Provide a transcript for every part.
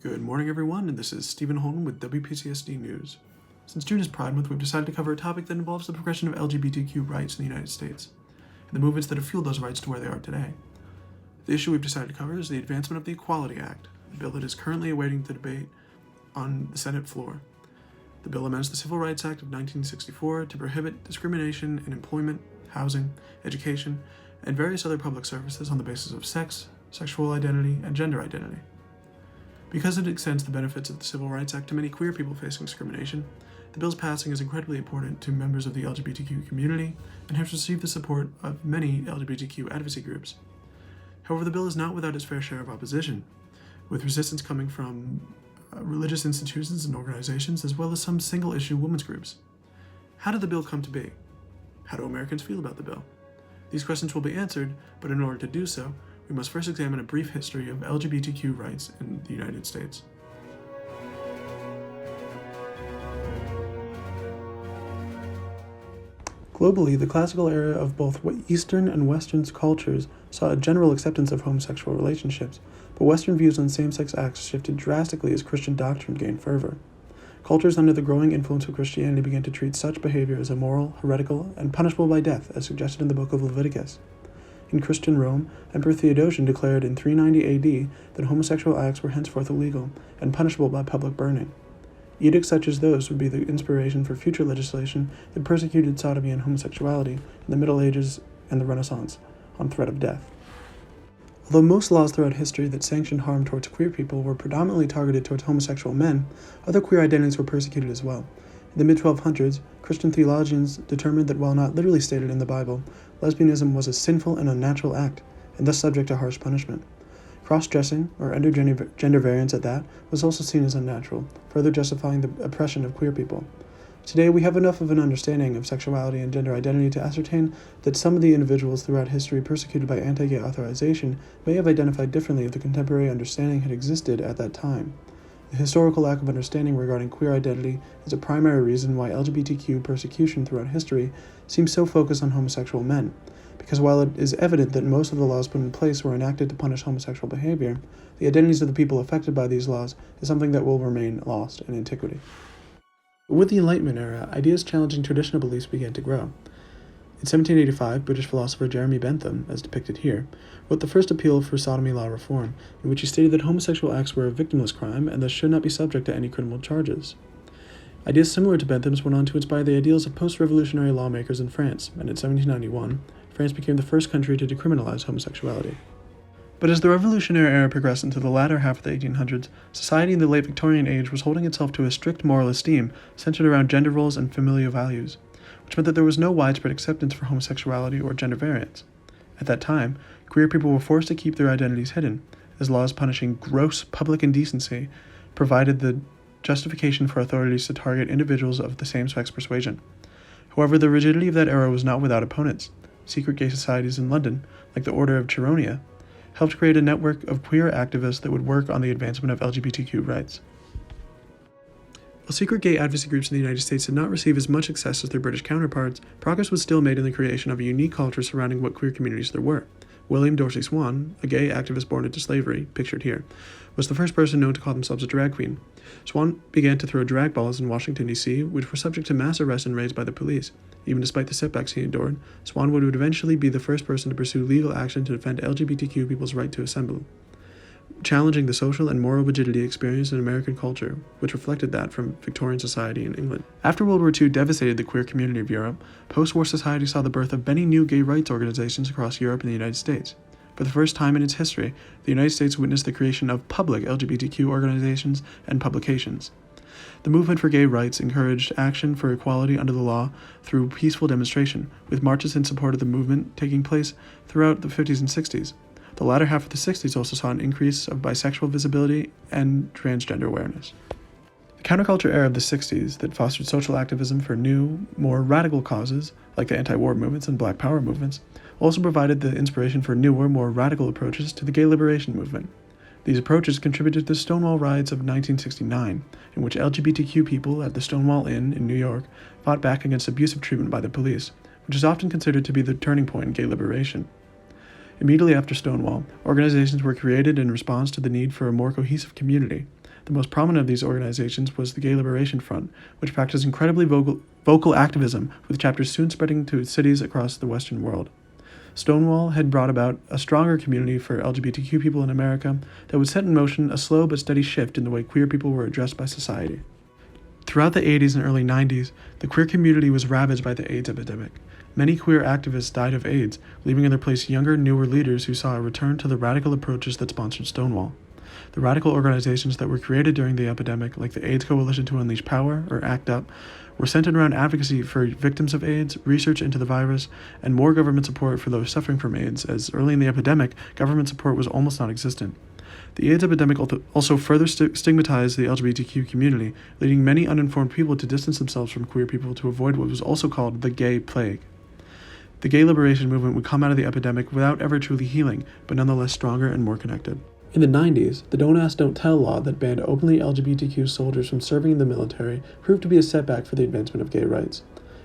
Good morning, everyone, and this is Stephen Holden with WPCSD News. Since June is Pride Month, we've decided to cover a topic that involves the progression of LGBTQ rights in the United States, and the movements that have fueled those rights to where they are today. The issue we've decided to cover is the advancement of the Equality Act, a bill that is currently awaiting the debate on the Senate floor. The bill amends the Civil Rights Act of 1964 to prohibit discrimination in employment, housing, education, and various other public services on the basis of sex, sexual identity, and gender identity. Because it extends the benefits of the Civil Rights Act to many queer people facing discrimination, the bill's passing is incredibly important to members of the LGBTQ community and has received the support of many LGBTQ advocacy groups. However, the bill is not without its fair share of opposition, with resistance coming from religious institutions and organizations, as well as some single-issue women's groups. How did the bill come to be? How do Americans feel about the bill? These questions will be answered, but in order to do so, we must first examine a brief history of LGBTQ rights in the United States. Globally, the classical era of both Eastern and Western cultures saw a general acceptance of homosexual relationships, but Western views on same-sex acts shifted drastically as Christian doctrine gained fervor. Cultures under the growing influence of Christianity began to treat such behavior as immoral, heretical, and punishable by death, as suggested in the book of Leviticus. In Christian Rome, Emperor Theodosian declared in 390 AD that homosexual acts were henceforth illegal and punishable by public burning. Edicts such as those would be the inspiration for future legislation that persecuted sodomy and homosexuality in the Middle Ages and the Renaissance, on threat of death. Although most laws throughout history that sanctioned harm towards queer people were predominantly targeted towards homosexual men, other queer identities were persecuted as well. In the mid-1200s, Christian theologians determined that while not literally stated in the Bible, lesbianism was a sinful and unnatural act, and thus subject to harsh punishment. Cross-dressing, or gender variance at that, was also seen as unnatural, further justifying the oppression of queer people. Today, we have enough of an understanding of sexuality and gender identity to ascertain that some of the individuals throughout history persecuted by anti-gay authorization may have identified differently if the contemporary understanding had existed at that time. The historical lack of understanding regarding queer identity is a primary reason why LGBTQ persecution throughout history seems so focused on homosexual men, because while it is evident that most of the laws put in place were enacted to punish homosexual behavior, the identities of the people affected by these laws is something that will remain lost in antiquity. With the Enlightenment era, ideas challenging traditional beliefs began to grow. In 1785, British philosopher Jeremy Bentham, as depicted here, wrote the first appeal for sodomy law reform, in which he stated that homosexual acts were a victimless crime and thus should not be subject to any criminal charges. Ideas similar to Bentham's went on to inspire the ideals of post-revolutionary lawmakers in France, and in 1791, France became the first country to decriminalize homosexuality. But as the Revolutionary era progressed into the latter half of the 1800s, society in the late Victorian age was holding itself to a strict moral esteem centered around gender roles and familial values, which meant that there was no widespread acceptance for homosexuality or gender variance. At that time, queer people were forced to keep their identities hidden, as laws punishing gross public indecency provided the justification for authorities to target individuals of the same-sex persuasion. However, the rigidity of that era was not without opponents. Secret gay societies in London, like the Order of Cheronia, helped create a network of queer activists that would work on the advancement of LGBTQ rights. While secret gay advocacy groups in the United States did not receive as much success as their British counterparts, progress was still made in the creation of a unique culture surrounding what queer communities there were. William Dorsey Swann, a gay activist born into slavery, pictured here, was the first person known to call themselves a drag queen. Swann began to throw drag balls in Washington, D.C., which were subject to mass arrests and raids by the police. Even despite the setbacks he endured, Swann would eventually be the first person to pursue legal action to defend LGBTQ people's right to assemble, challenging the social and moral rigidity experienced in American culture, which reflected that from Victorian society in England. After World War II devastated the queer community of Europe, post-war society saw the birth of many new gay rights organizations across Europe and the United States. For the first time in its history, the United States witnessed the creation of public LGBTQ organizations and publications. The movement for gay rights encouraged action for equality under the law through peaceful demonstration, with marches in support of the movement taking place throughout the 50s and 60s. The latter half of the 60s also saw an increase of bisexual visibility and transgender awareness. The counterculture era of the 60s that fostered social activism for new, more radical causes, like the anti-war movements and Black Power movements, also provided the inspiration for newer, more radical approaches to the gay liberation movement. These approaches contributed to the Stonewall riots of 1969, in which LGBTQ people at the Stonewall Inn in New York fought back against abusive treatment by the police, which is often considered to be the turning point in gay liberation. Immediately after Stonewall, organizations were created in response to the need for a more cohesive community. The most prominent of these organizations was the Gay Liberation Front, which practiced incredibly vocal activism, with chapters soon spreading to cities across the Western world. Stonewall had brought about a stronger community for LGBTQ people in America that would set in motion a slow but steady shift in the way queer people were addressed by society. Throughout the 80s and early 90s, the queer community was ravaged by the AIDS epidemic. Many queer activists died of AIDS, leaving in their place younger, newer leaders who saw a return to the radical approaches that sponsored Stonewall. The radical organizations that were created during the epidemic, like the AIDS Coalition to Unleash Power, or ACT UP, were centered around advocacy for victims of AIDS, research into the virus, and more government support for those suffering from AIDS, as early in the epidemic, government support was almost non-existent. The AIDS epidemic also further stigmatized the LGBTQ community, leading many uninformed people to distance themselves from queer people to avoid what was also called the gay plague. The gay liberation movement would come out of the epidemic without ever truly healing, but nonetheless stronger and more connected. In the 90s, the Don't Ask, Don't Tell law that banned openly LGBTQ soldiers from serving in the military proved to be a setback for the advancement of gay rights.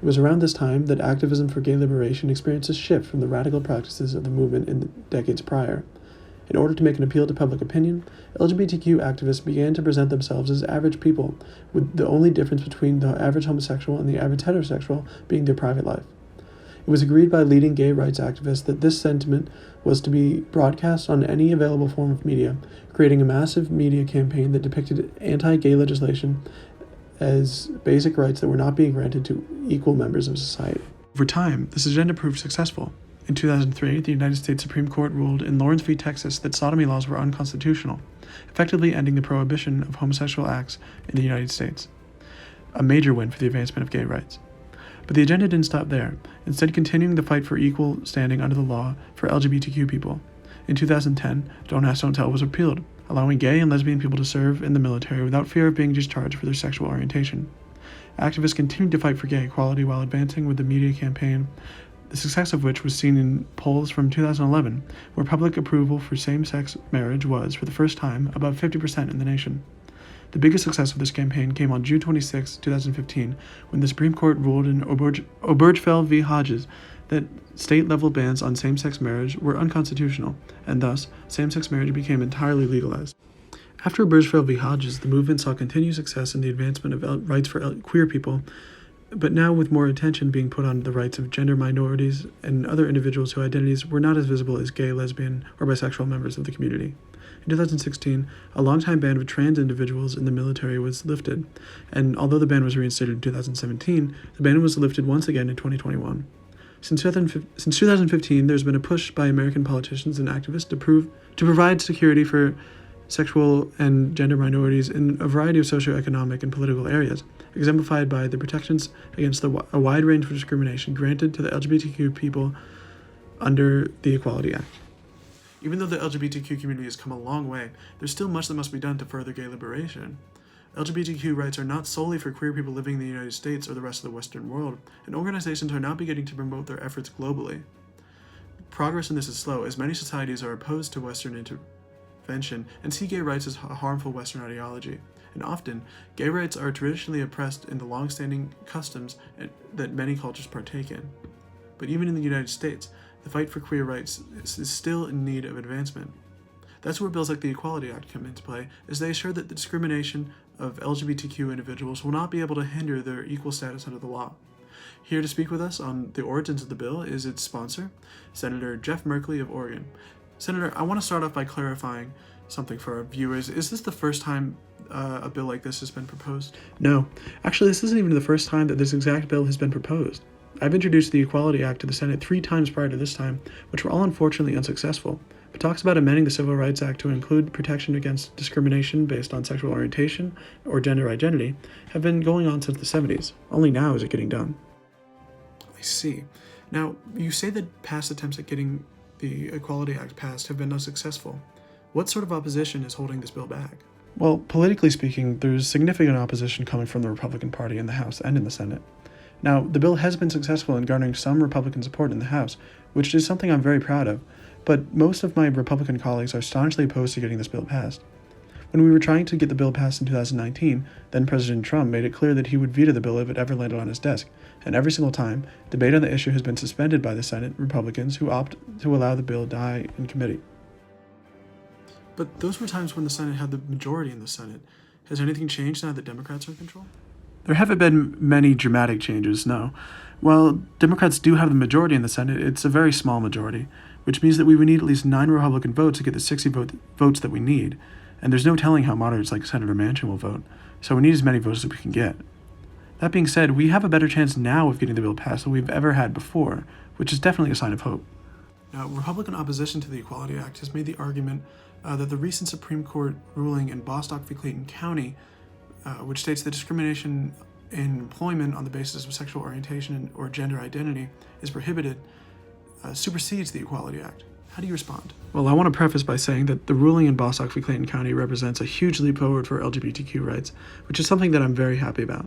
It was around this time that activism for gay liberation experienced a shift from the radical practices of the movement in the decades prior. In order to make an appeal to public opinion, LGBTQ activists began to present themselves as average people, with the only difference between the average homosexual and the average heterosexual being their private life. It was agreed by leading gay rights activists that this sentiment was to be broadcast on any available form of media, creating a massive media campaign that depicted anti-gay legislation as basic rights that were not being granted to equal members of society. Over time, this agenda proved successful. In 2003, the United States Supreme Court ruled in Lawrence v. Texas that sodomy laws were unconstitutional, effectively ending the prohibition of homosexual acts in the United States, a major win for the advancement of gay rights. But the agenda didn't stop there, instead continuing the fight for equal standing under the law for LGBTQ people. In 2010, Don't Ask, Don't Tell was repealed, allowing gay and lesbian people to serve in the military without fear of being discharged for their sexual orientation. Activists continued to fight for gay equality while advancing with the media campaign, the success of which was seen in polls from 2011, where public approval for same-sex marriage was, for the first time, above 50% in the nation. The biggest success of this campaign came on June 26, 2015, when the Supreme Court ruled in Obergefell v. Hodges that state-level bans on same-sex marriage were unconstitutional, and thus, same-sex marriage became entirely legalized. After Obergefell v. Hodges, the movement saw continued success in the advancement of rights for queer people, but now with more attention being put on the rights of gender minorities and other individuals whose identities were not as visible as gay, lesbian, or bisexual members of the community. In 2016, a longtime ban of trans individuals in the military was lifted, and although the ban was reinstated in 2017, the ban was lifted once again in 2021. Since 2015, there's been a push by American politicians and activists to provide security for sexual and gender minorities in a variety of socioeconomic and political areas, exemplified by the protections against a wide range of discrimination granted to the LGBTQ people under the Equality Act. Even though the LGBTQ community has come a long way, there's still much that must be done to further gay liberation. LGBTQ rights are not solely for queer people living in the United States or the rest of the Western world, and organizations are now beginning to promote their efforts globally. Progress in this is slow, as many societies are opposed to Western intervention and see gay rights as a harmful Western ideology. And often, gay rights are traditionally oppressed in the long-standing customs that many cultures partake in. But even in the United States, the fight for queer rights is still in need of advancement. That's where bills like the Equality Act come into play, as they assure that the discrimination of LGBTQ individuals will not be able to hinder their equal status under the law. Here to speak with us on the origins of the bill is its sponsor, Senator Jeff Merkley of Oregon. Senator, I want to start off by clarifying something for our viewers. Is this the first time a bill like this has been proposed? No. Actually, this isn't even the first time that this exact bill has been proposed. I've introduced the Equality Act to the Senate 3 times prior to this time, which were all unfortunately unsuccessful. But talks about amending the Civil Rights Act to include protection against discrimination based on sexual orientation or gender identity have been going on since the 70s. Only now is it getting done. I see. Now, you say that past attempts at getting the Equality Act passed have been unsuccessful. What sort of opposition is holding this bill back? Well, politically speaking, there's significant opposition coming from the Republican Party in the House and in the Senate. Now, the bill has been successful in garnering some Republican support in the House, which is something I'm very proud of, but most of my Republican colleagues are staunchly opposed to getting this bill passed. When we were trying to get the bill passed in 2019, then President Trump made it clear that he would veto the bill if it ever landed on his desk, and every single time, debate on the issue has been suspended by the Senate Republicans who opt to allow the bill to die in committee. But those were times when the Senate had the majority in the Senate. Has anything changed now that Democrats are in control? There haven't been many dramatic changes, no. While Democrats do have the majority in the Senate, it's a very small majority, which means that we would need at least 9 Republican votes to get the 60 votes that we need, and there's no telling how moderates like Senator Manchin will vote, so we need as many votes as we can get. That being said, we have a better chance now of getting the bill passed than we've ever had before, which is definitely a sign of hope. Now, Republican opposition to the Equality Act has made the argument that the recent Supreme Court ruling in Bostock v. Clayton County, which states that discrimination in employment on the basis of sexual orientation or gender identity is prohibited, supersedes the Equality Act. How do you respond? Well, I want to preface by saying that the ruling in Bostock v. Clayton County represents a huge leap forward for LGBTQ rights, which is something that I'm very happy about.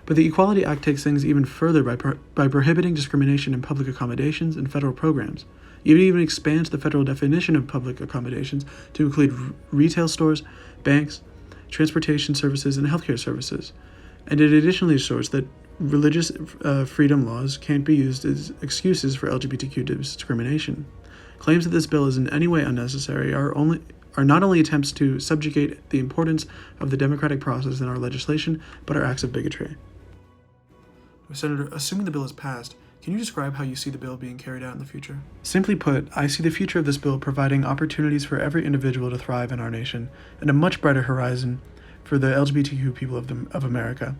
But the Equality Act takes things even further by prohibiting discrimination in public accommodations and federal programs. It even expands the federal definition of public accommodations to include retail stores, banks, transportation services, and healthcare services. And it additionally assures that religious freedom laws can't be used as excuses for LGBTQ discrimination. Claims that this bill is in any way unnecessary are not only attempts to subjugate the importance of the democratic process in our legislation, but are acts of bigotry. Senator, assuming the bill is passed, can you describe how you see the bill being carried out in the future? Simply put, I see the future of this bill providing opportunities for every individual to thrive in our nation, and a much brighter horizon for the LGBTQ people of America.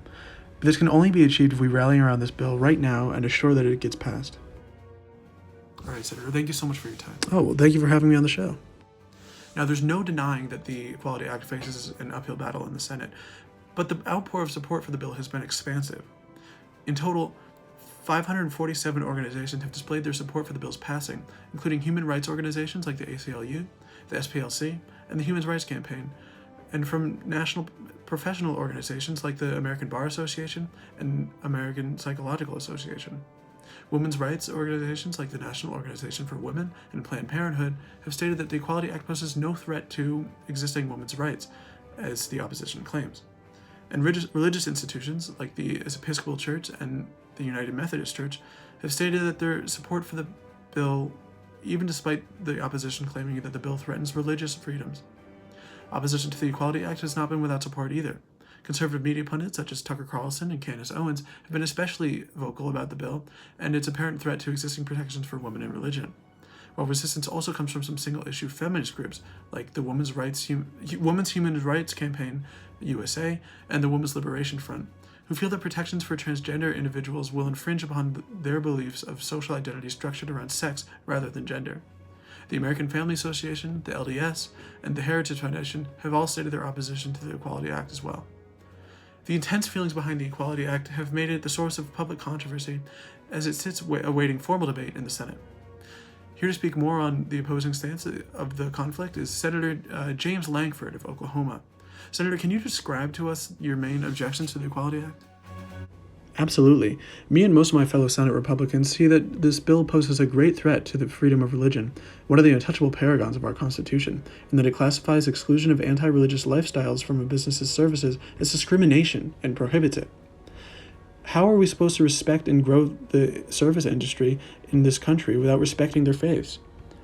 But this can only be achieved if we rally around this bill right now and assure that it gets passed. All right, Senator, thank you so much for your time. Oh, well, thank you for having me on the show. Now, there's no denying that the Equality Act faces an uphill battle in the Senate, but the outpour of support for the bill has been expansive. In total, 547 organizations have displayed their support for the bill's passing, including human rights organizations like the ACLU, the SPLC, and the Human Rights Campaign, and from national professional organizations like the American Bar Association and American Psychological Association. Women's rights organizations like the National Organization for Women and Planned Parenthood have stated that the Equality Act poses no threat to existing women's rights, as the opposition claims. And religious institutions like the Episcopal Church and the United Methodist Church have stated that their support for the bill, even despite the opposition claiming that the bill threatens religious freedoms. Opposition to the Equality Act has not been without support either. Conservative media pundits such as Tucker Carlson and Candace Owens have been especially vocal about the bill and its apparent threat to existing protections for women in religion. While resistance also comes from some single-issue feminist groups like the Women's Human Rights Campaign, USA, and the Women's Liberation Front, who feel that protections for transgender individuals will infringe upon their beliefs of social identity structured around sex rather than gender. The American Family Association, the LDS, and the Heritage Foundation have all stated their opposition to the Equality Act as well. The intense feelings behind the Equality Act have made it the source of public controversy as it sits awaiting formal debate in the Senate. Here to speak more on the opposing stance of the conflict is Senator James Lankford of Oklahoma. Senator, can you describe to us your main objections to the Equality Act? Absolutely. Me and most of my fellow Senate Republicans see that this bill poses a great threat to the freedom of religion, one of the untouchable paragons of our Constitution, and that it classifies exclusion of anti-religious lifestyles from a business's services as discrimination and prohibits it. How are we supposed to respect and grow the service industry in this country without respecting their faiths?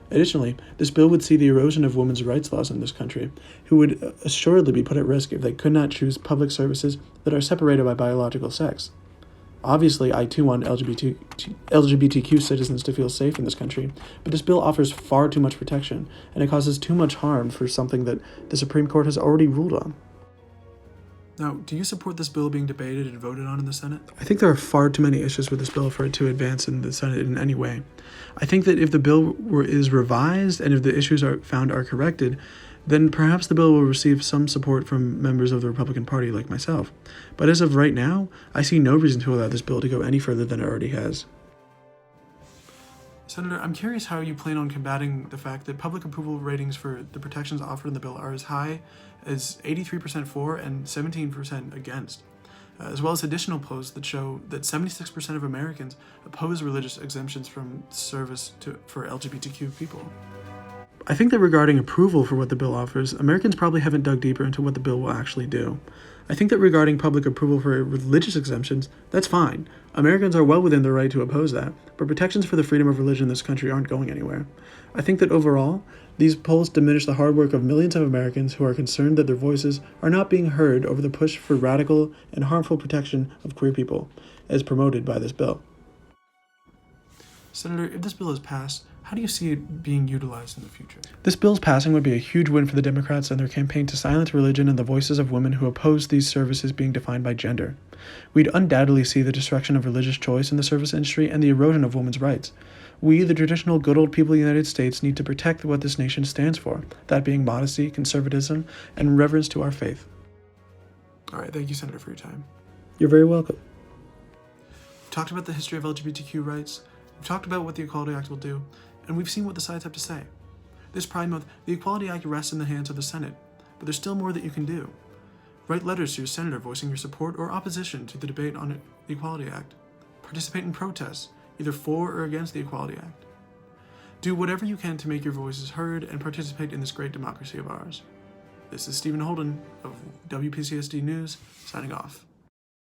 Additionally, this bill would see the erosion of women's rights laws in this country, who would assuredly be put at risk if they could not choose public services that are separated by biological sex. Obviously, I too want LGBTQ citizens to feel safe in this country, but this bill offers far too much protection, and it causes too much harm for something that the Supreme Court has already ruled on. Now, do you support this bill being debated and voted on in the Senate? I think there are far too many issues with this bill for it to advance in the Senate in any way. I think that if the bill is revised and if the issues are corrected, then perhaps the bill will receive some support from members of the Republican Party like myself. But as of right now, I see no reason to allow this bill to go any further than it already has. Senator, I'm curious how you plan on combating the fact that public approval ratings for the protections offered in the bill are as high as 83% for and 17% against, as well as additional polls that show that 76% of Americans oppose religious exemptions from service for LGBTQ people. I think that regarding approval for what the bill offers, Americans probably haven't dug deeper into what the bill will actually do. I think that regarding public approval for religious exemptions, that's fine. Americans are well within their right to oppose that, but protections for the freedom of religion in this country aren't going anywhere. I think that overall, these polls diminish the hard work of millions of Americans who are concerned that their voices are not being heard over the push for radical and harmful protection of queer people, as promoted by this bill. Senator, if this bill is passed, how do you see it being utilized in the future? This bill's passing would be a huge win for the Democrats and their campaign to silence religion and the voices of women who oppose these services being defined by gender. We'd undoubtedly see the destruction of religious choice in the service industry and the erosion of women's rights. We, the traditional good old people of the United States, need to protect what this nation stands for, that being modesty, conservatism, and reverence to our faith. All right, thank you, Senator, for your time. You're very welcome. We talked about the history of LGBTQ rights, we've talked about what the Equality Act will do, and we've seen what the sides have to say. This Pride Month, the Equality Act rests in the hands of the Senate, but there's still more that you can do. Write letters to your senator voicing your support or opposition to the debate on the Equality Act. Participate in protests, either for or against the Equality Act. Do whatever you can to make your voices heard and participate in this great democracy of ours. This is Stephen Holden of WPCSD News, signing off.